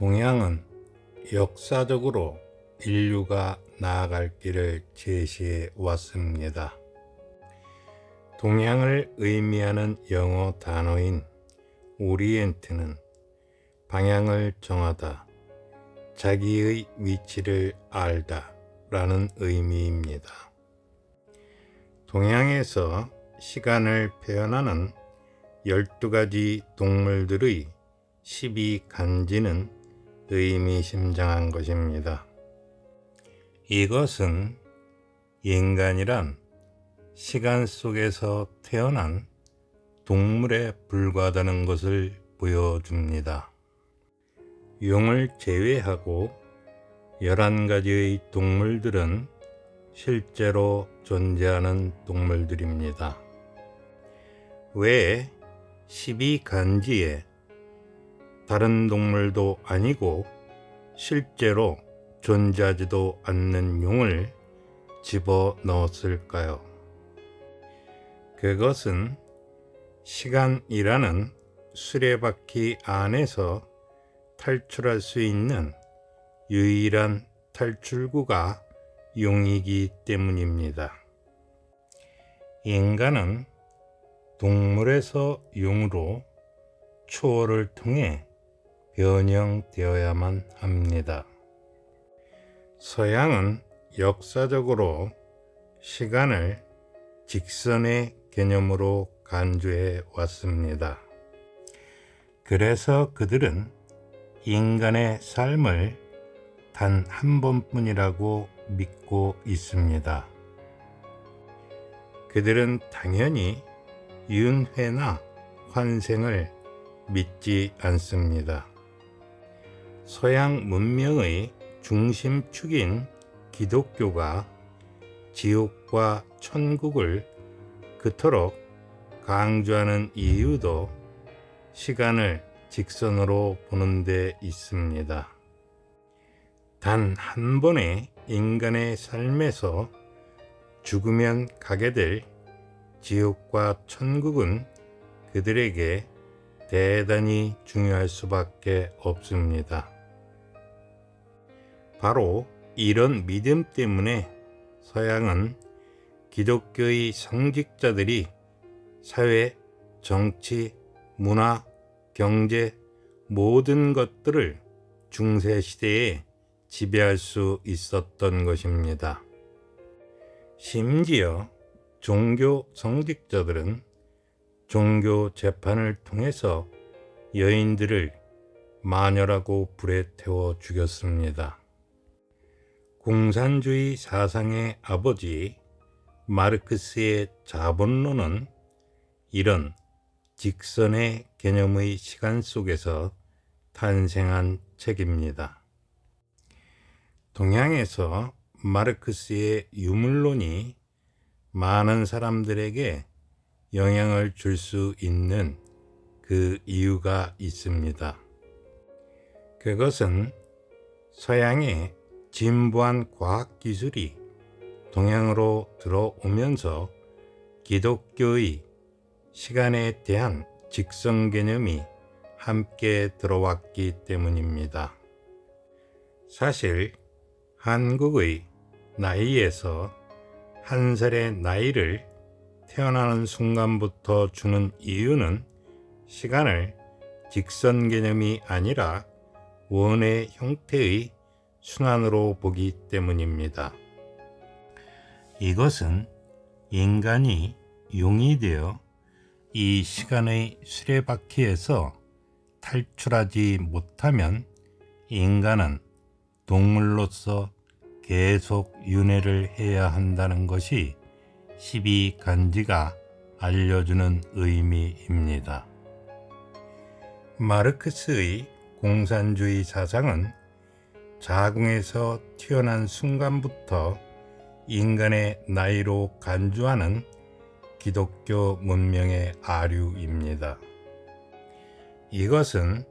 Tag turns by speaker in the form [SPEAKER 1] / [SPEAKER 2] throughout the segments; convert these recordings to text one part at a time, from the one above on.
[SPEAKER 1] 동양은 역사적으로 인류가 나아갈 길을 제시해 왔습니다. 동양을 의미하는 영어 단어인 오리엔트는 방향을 정하다, 자기의 위치를 알다 라는 의미입니다. 동양에서 시간을 표현하는 12가지 동물들의 12간지는 의미심장한 것입니다. 이것은 인간이란 시간 속에서 태어난 동물에 불과하다는 것을 보여줍니다. 용을 제외하고 11가지의 동물들은 실제로 존재하는 동물들입니다. 왜 12간지에 다른 동물도 아니고 실제로 존재하지도 않는 용을 집어넣었을까요? 그것은 시간이라는 수레바퀴 안에서 탈출할 수 있는 유일한 탈출구가 용이기 때문입니다. 인간은 동물에서 용으로 초월을 통해 변형되어야만 합니다. 서양은 역사적으로 시간을 직선의 개념으로 간주해 왔습니다. 그래서 그들은 인간의 삶을 단 한 번뿐이라고 믿고 있습니다. 그들은 당연히 윤회나 환생을 믿지 않습니다. 서양 문명의 중심축인 기독교가 지옥과 천국을 그토록 강조하는 이유도 시간을 직선으로 보는 데 있습니다. 단 한 번의 인간의 삶에서 죽으면 가게 될 지옥과 천국은 그들에게 대단히 중요할 수밖에 없습니다. 바로 이런 믿음 때문에 서양은 기독교의 성직자들이 사회, 정치, 문화, 경제 모든 것들을 중세시대에 지배할 수 있었던 것입니다. 심지어 종교 성직자들은 종교 재판을 통해서 여인들을 마녀라고 불에 태워 죽였습니다. 공산주의 사상의 아버지 마르크스의 자본론은 이런 직선의 개념의 시간 속에서 탄생한 책입니다. 동양에서 마르크스의 유물론이 많은 사람들에게 영향을 줄 수 있는 그 이유가 있습니다. 그것은 서양의 진보한 과학기술이 동양으로 들어오면서 기독교의 시간에 대한 직선 개념이 함께 들어왔기 때문입니다. 사실 한국의 나이에서 한 살의 나이를 태어나는 순간부터 주는 이유는 시간을 직선 개념이 아니라 원의 형태의 순환으로 보기 때문입니다. 이것은 인간이 용이 되어 이 시간의 수레바퀴에서 탈출하지 못하면 인간은 동물로서 계속 윤회를 해야 한다는 것이 12간지가 알려주는 의미입니다. 마르크스의 공산주의 사상은 자궁에서 태어난 순간부터 인간의 나이로 간주하는 기독교 문명의 아류입니다. 이것은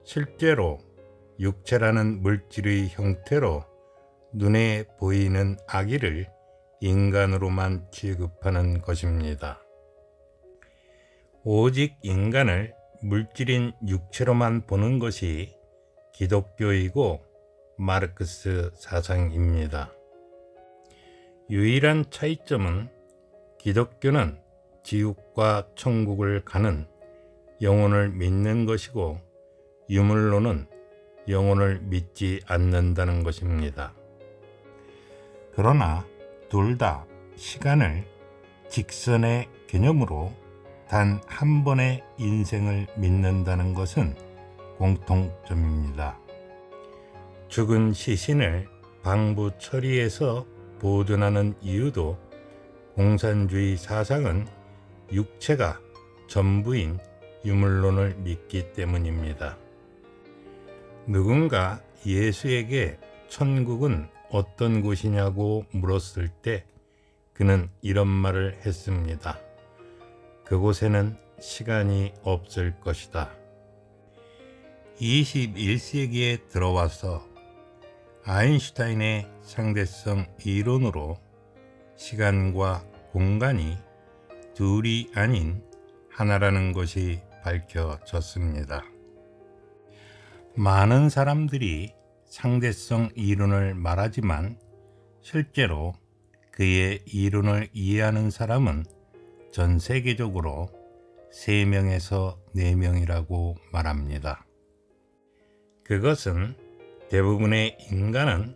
[SPEAKER 1] 실제로 육체라는 물질의 형태로 눈에 보이는 아기를 인간으로만 취급하는 것입니다. 오직 인간을 물질인 육체로만 보는 것이 기독교이고 마르크스 사상입니다. 유일한 차이점은 기독교는 지옥과 천국을 가는 영혼을 믿는 것이고 유물론은 영혼을 믿지 않는다는 것입니다. 그러나 둘 다 시간을 직선의 개념으로 단 한 번의 인생을 믿는다는 것은 공통점입니다. 죽은 시신을 방부 처리해서 보존하는 이유도 공산주의 사상은 육체가 전부인 유물론을 믿기 때문입니다. 누군가 예수에게 천국은 어떤 곳이냐고 물었을 때 그는 이런 말을 했습니다. 그곳에는 시간이 없을 것이다. 21세기에 들어와서 아인슈타인의 상대성 이론으로 시간과 공간이 둘이 아닌 하나라는 것이 밝혀졌습니다. 많은 사람들이 상대성 이론을 말하지만 실제로 그의 이론을 이해하는 사람은 전 세계적으로 3명에서 4명이라고 말합니다. 그것은 대부분의 인간은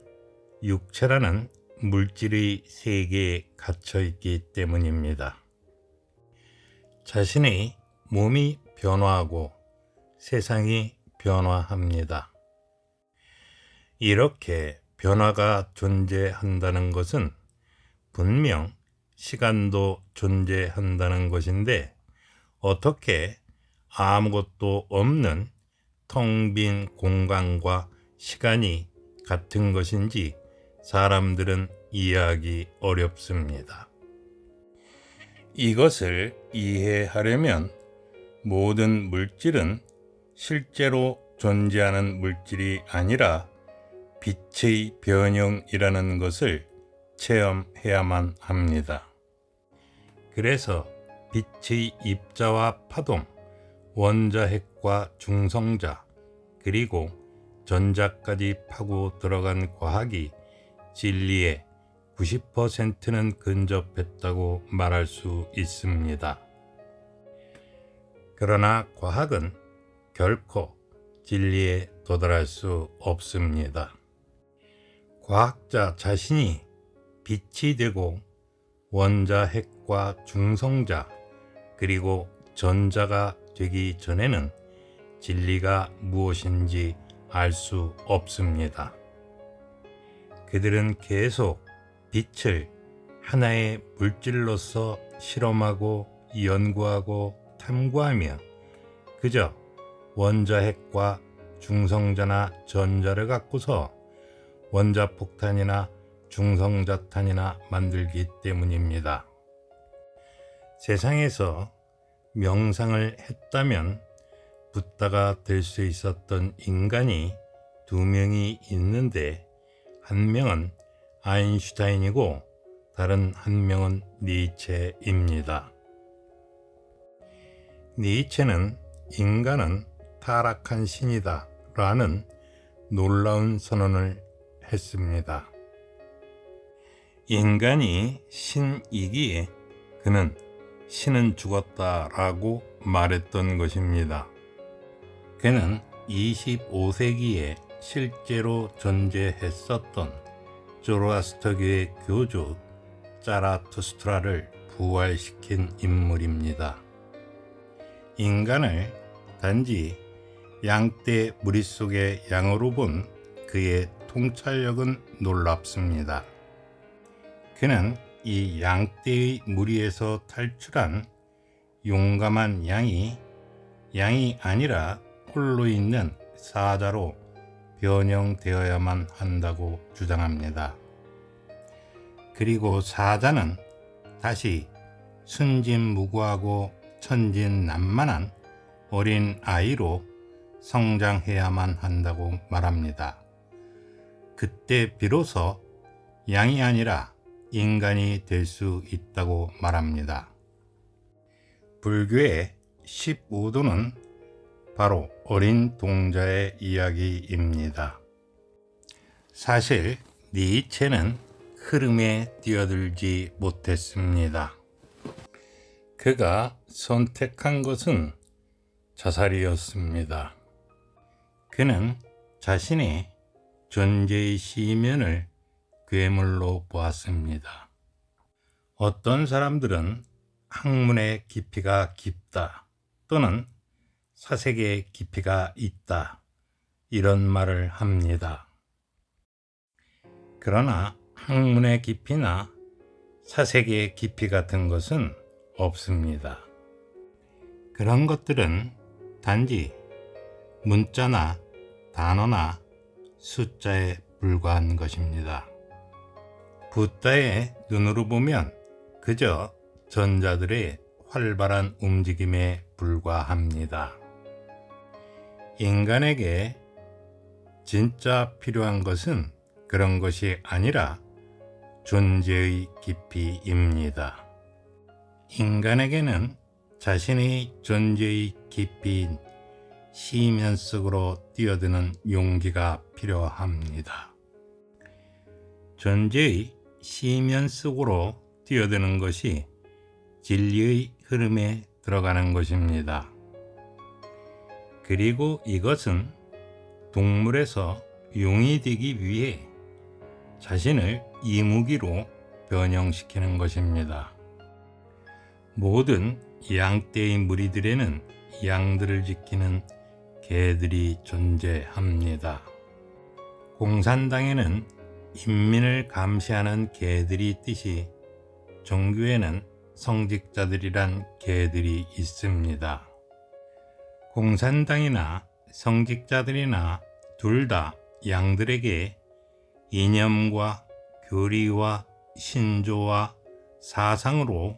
[SPEAKER 1] 육체라는 물질의 세계에 갇혀 있기 때문입니다. 자신의 몸이 변화하고 세상이 변화합니다. 이렇게 변화가 존재한다는 것은 분명 시간도 존재한다는 것인데 어떻게 아무것도 없는 텅 빈 공간과 시간이 같은 것인지 사람들은 이해하기 어렵습니다. 이것을 이해하려면 모든 물질은 실제로 존재하는 물질이 아니라 빛의 변형이라는 것을 체험해야만 합니다. 그래서 빛의 입자와 파동, 원자핵과 중성자, 그리고 전자까지 파고 들어간 과학이 진리의 90%는 근접했다고 말할 수 있습니다. 그러나 과학은 결코 진리에 도달할 수 없습니다. 과학자 자신이 빛이 되고 원자핵과 중성자 그리고 전자가 되기 전에는 진리가 무엇인지 알 수 없습니다. 그들은 계속 빛을 하나의 물질로서 실험하고 연구하고 탐구하며 그저 원자핵과 중성자나 전자를 갖고서 원자폭탄이나 중성자탄이나 만들기 때문입니다. 세상에서 명상을 했다면 붓다가 될 수 있었던 인간이 2명이 있는데 한 명은 아인슈타인이고 다른 한 명은 니체입니다. 니체는 인간은 타락한 신이다 라는 놀라운 선언을 했습니다. 인간이 신이기에 그는 신은 죽었다 라고 말했던 것입니다. 그는 25세기에 실제로 존재했었던 조로아스터교의 교주 자라투스트라를 부활시킨 인물입니다. 인간을 단지 양떼 무리 속의 양으로 본 그의 통찰력은 놀랍습니다. 그는 이 양떼의 무리에서 탈출한 용감한 양이 아니라 홀로 있는 사자로 변형되어야만 한다고 주장합니다. 그리고 사자는 다시 순진무구하고 천진난만한 어린 아이로 성장해야만 한다고 말합니다. 그때 비로소 양이 아니라 인간이 될 수 있다고 말합니다. 불교의 15도는 바로 어린 동자의 이야기입니다. 사실 니체는 흐름에 뛰어들지 못했습니다. 그가 선택한 것은 자살이었습니다. 그는 자신의 존재의 시면을 괴물로 보았습니다. 어떤 사람들은 학문의 깊이가 깊다 또는 사색의 깊이가 있다 이런 말을 합니다. 그러나 학문의 깊이나 사색의 깊이 같은 것은 없습니다. 그런 것들은 단지 문자나 단어나 숫자에 불과한 것입니다. 붓다의 눈으로 보면 그저 전자들의 활발한 움직임에 불과합니다. 인간에게 진짜 필요한 것은 그런 것이 아니라 존재의 깊이입니다. 인간에게는 자신의 존재의 깊이인 시면 속으로 뛰어드는 용기가 필요합니다. 존재의 시면 속으로 뛰어드는 것이 진리의 흐름에 들어가는 것입니다. 그리고 이것은 동물에서 용이 되기 위해 자신을 이무기로 변형시키는 것입니다. 모든 양떼의 무리들에는 양들을 지키는 개들이 존재합니다. 공산당에는 인민을 감시하는 개들이 있듯이 종교에는 성직자들이란 개들이 있습니다. 공산당이나 성직자들이나 둘 다 양들에게 이념과 교리와 신조와 사상으로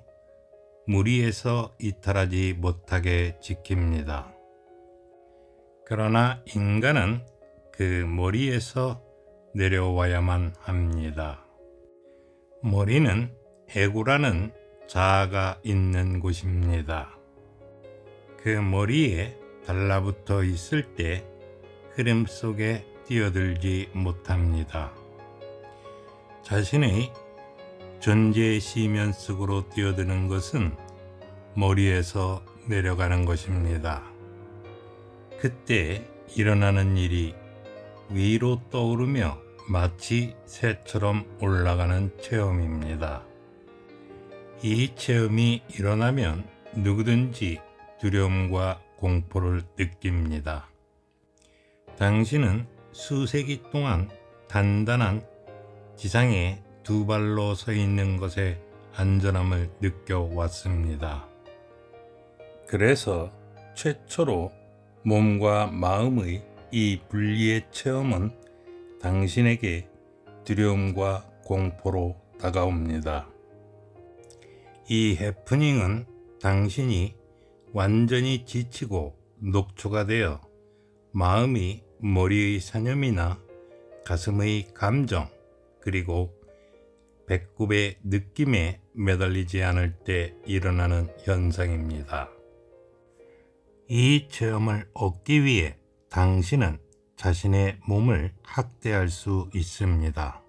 [SPEAKER 1] 무리에서 이탈하지 못하게 지킵니다. 그러나 인간은 그 머리에서 내려와야만 합니다. 머리는 에고라는 자아가 있는 곳입니다. 그 머리에 달라붙어 있을 때 흐름 속에 뛰어들지 못합니다. 자신의 존재의 시면 속으로 뛰어드는 것은 머리에서 내려가는 것입니다. 그때 일어나는 일이 위로 떠오르며 마치 새처럼 올라가는 체험입니다. 이 체험이 일어나면 누구든지 두려움과 공포를 느낍니다. 당신은 수세기 동안 단단한 지상에 두 발로 서 있는 것에 안전함을 느껴왔습니다. 그래서 최초로 몸과 마음의 이 분리의 체험은 당신에게 두려움과 공포로 다가옵니다. 이 해프닝은 당신이 완전히 지치고 녹초가 되어 마음이 머리의 사념이나 가슴의 감정 그리고 배꼽의 느낌에 매달리지 않을 때 일어나는 현상입니다. 이 체험을 얻기 위해 당신은 자신의 몸을 학대할 수 있습니다.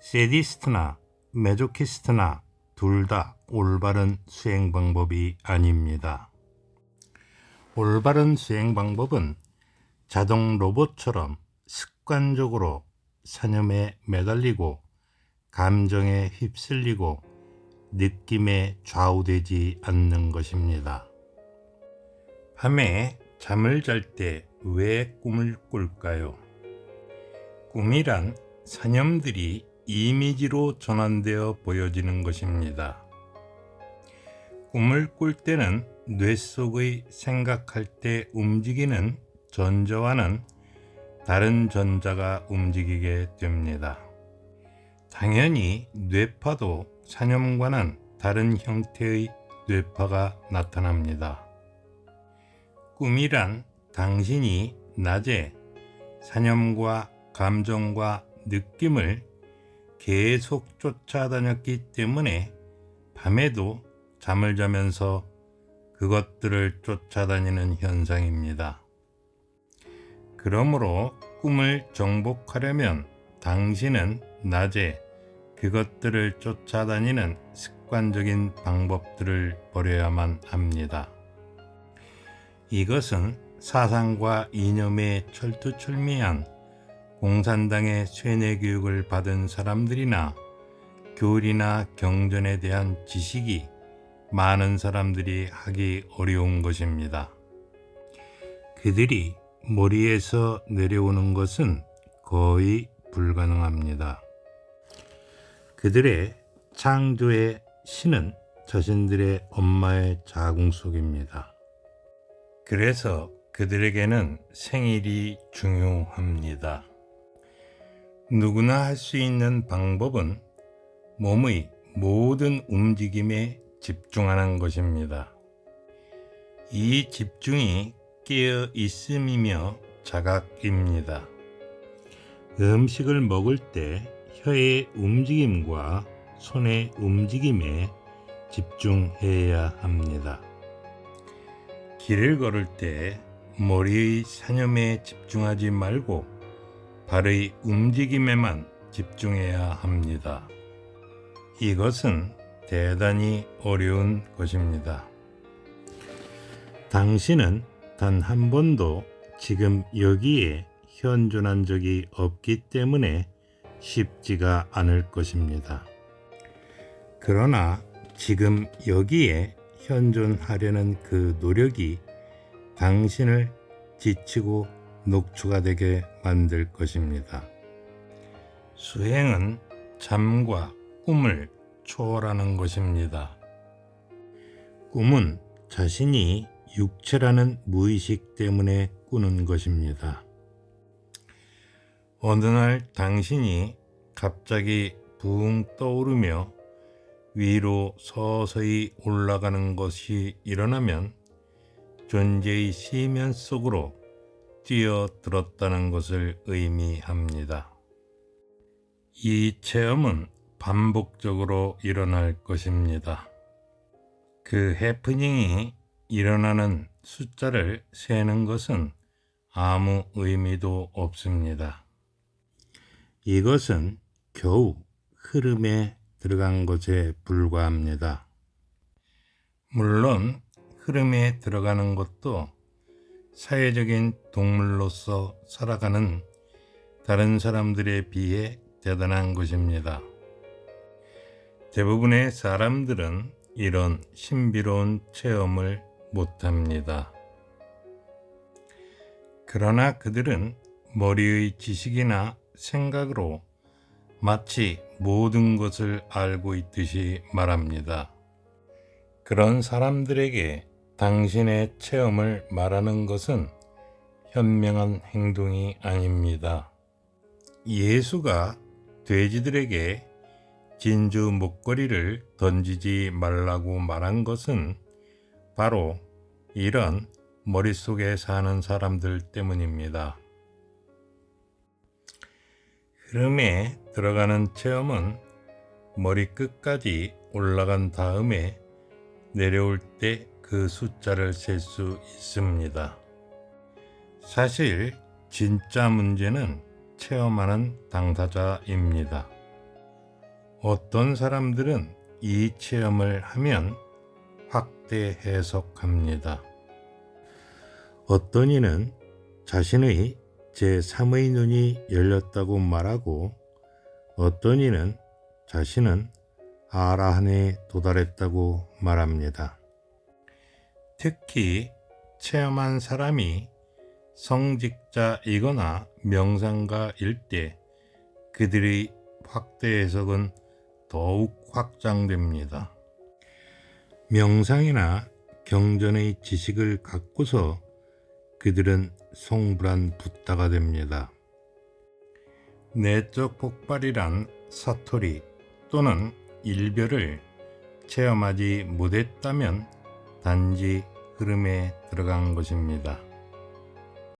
[SPEAKER 1] 세디스트나 메조키스트나 둘 다 올바른 수행 방법이 아닙니다. 올바른 수행 방법은 자동 로봇처럼 습관적으로 사념에 매달리고 감정에 휩쓸리고 느낌에 좌우되지 않는 것입니다. 밤에 잠을 잘 때 왜 꿈을 꿀까요? 꿈이란 사념들이 이미지로 전환되어 보여지는 것입니다. 꿈을 꿀 때는 뇌 속의 생각할 때 움직이는 전자와는 다른 전자가 움직이게 됩니다. 당연히 뇌파도 사념과는 다른 형태의 뇌파가 나타납니다. 꿈이란 당신이 낮에 사념과 감정과 느낌을 계속 쫓아다녔기 때문에 밤에도 잠을 자면서 그것들을 쫓아다니는 현상입니다. 그러므로 꿈을 정복하려면 당신은 낮에 그것들을 쫓아다니는 습관적인 방법들을 버려야만 합니다. 이것은 사상과 이념에 철두철미한 공산당의 쇠뇌 교육을 받은 사람들이나 교리나 경전에 대한 지식이 많은 사람들이 하기 어려운 것입니다. 그들이 머리에서 내려오는 것은 거의 불가능합니다. 그들의 창조의 신은 자신들의 엄마의 자궁 속입니다. 그래서 그들에게는 생일이 중요합니다. 누구나 할 수 있는 방법은 몸의 모든 움직임에 집중하는 것입니다. 이 집중이 깨어 있음이며 자각입니다. 음식을 먹을 때 혀의 움직임과 손의 움직임에 집중해야 합니다. 길을 걸을 때 머리의 사념에 집중하지 말고 발의 움직임에만 집중해야 합니다. 이것은 대단히 어려운 것입니다. 당신은 단 한 번도 지금 여기에 현존한 적이 없기 때문에 쉽지가 않을 것입니다. 그러나 지금 여기에 현존하려는 그 노력이 당신을 지치고 녹초가 되게 만들 것입니다. 수행은 잠과 꿈을 초월하는 것입니다. 꿈은 자신이 육체라는 무의식 때문에 꾸는 것입니다. 어느 날 당신이 갑자기 붕 떠오르며 위로 서서히 올라가는 것이 일어나면 존재의 시면 속으로 뛰어들었다는 것을 의미합니다. 이 체험은 반복적으로 일어날 것입니다. 그 해프닝이 일어나는 숫자를 세는 것은 아무 의미도 없습니다. 이것은 겨우 흐름에 들어간 것에 불과합니다. 물론 흐름에 들어가는 것도 사회적인 동물로서 살아가는 다른 사람들에 비해 대단한 것입니다. 대부분의 사람들은 이런 신비로운 체험을 못합니다. 그러나 그들은 머리의 지식이나 생각으로 마치 모든 것을 알고 있듯이 말합니다. 그런 사람들에게 당신의 체험을 말하는 것은 현명한 행동이 아닙니다. 예수가 돼지들에게 진주 목걸이를 던지지 말라고 말한 것은 바로 이런 머릿속에 사는 사람들 때문입니다. 흐름에 들어가는 체험은 머리끝까지 올라간 다음에 내려올 때 그 숫자를 셀 수 있습니다. 사실 진짜 문제는 체험하는 당사자입니다. 어떤 사람들은 이 체험을 하면 확대 해석합니다. 어떤 이는 자신의 제3의 눈이 열렸다고 말하고 어떤 이는 자신은 아라한에 도달했다고 말합니다. 특히 체험한 사람이 성직자이거나 명상가일 때 그들의 확대 해석은 더욱 확장됩니다. 명상이나 경전의 지식을 갖고서 그들은 송불한 붓다가 됩니다. 내적 폭발이란 사토리 또는 일별을 체험하지 못했다면 단지 흐름에 들어간 것입니다.